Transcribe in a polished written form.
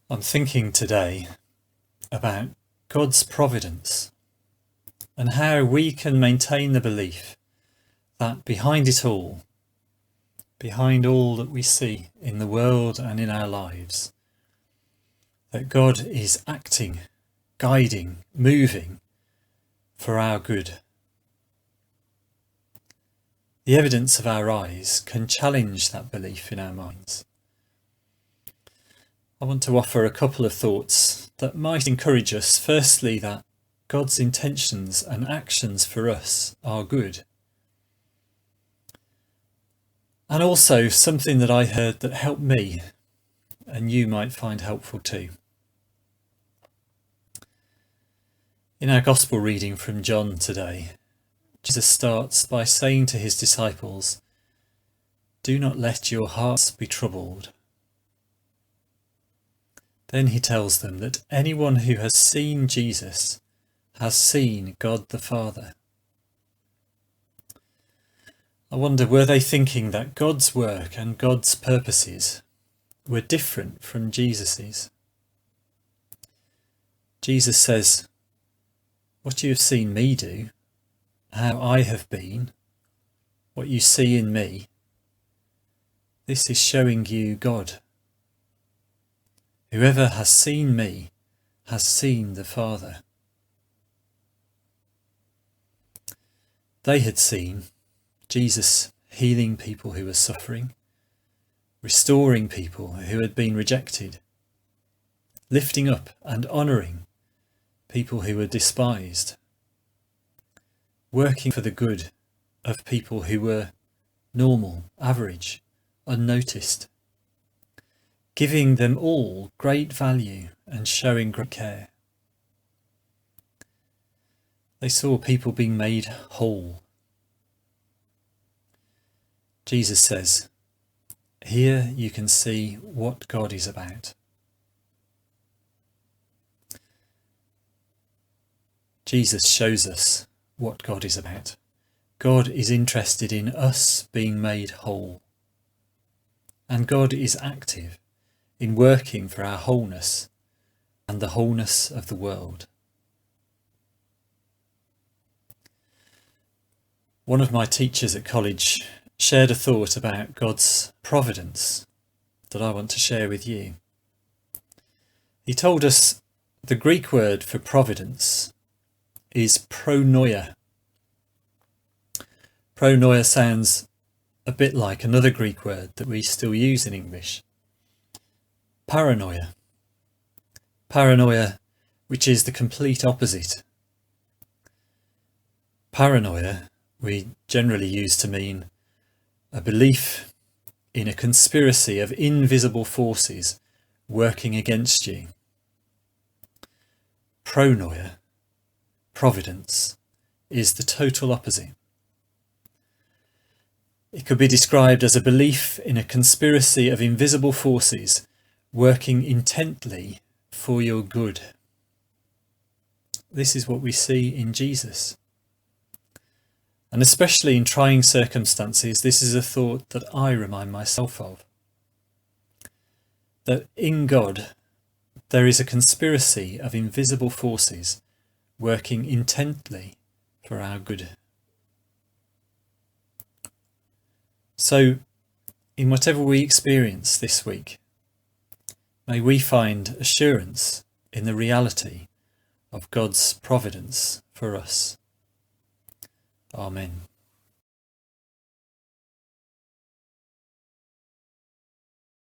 I'm thinking today about God's providence and how we can maintain the belief that behind it all, behind all that we see in the world and in our lives, that God is acting, guiding, moving for our good. The evidence of our eyes can challenge that belief in our minds. I want to offer a couple of thoughts that might encourage us. Firstly, that God's intentions and actions for us are good. And also something that I heard that helped me and you might find helpful too. In our gospel reading from John today, Jesus starts by saying to his disciples, "Do not let your hearts be troubled." Then he tells them that anyone who has seen Jesus has seen God the Father. I wonder, were they thinking that God's work and God's purposes were different from Jesus's? Jesus says, "What you have seen me do, how I have been, what you see in me, this is showing you God. Whoever has seen me has seen the Father." They had seen Jesus healing people who were suffering, restoring people who had been rejected, lifting up and honouring people who were despised, working for the good of people who were normal, average, unnoticed, giving them all great value and showing great care. They saw people being made whole. Jesus says, here you can see what God is about. Jesus shows us what God is about. God is interested in us being made whole. And God is active in working for our wholeness and the wholeness of the world. One of my teachers at college shared a thought about God's providence that I want to share with you. He told us the Greek word for providence is pronoia. Pronoia sounds a bit like another Greek word that we still use in English. Paranoia. Paranoia, which is the complete opposite. Paranoia we generally use to mean a belief in a conspiracy of invisible forces working against you. Pronoia, providence, is the total opposite. It could be described as a belief in a conspiracy of invisible forces working intently for your good. This is what we see in Jesus. And especially in trying circumstances, this is a thought that I remind myself of. That in God, there is a conspiracy of invisible forces working intently for our good. So, in whatever we experience this week, may we find assurance in the reality of God's providence for us. Amen.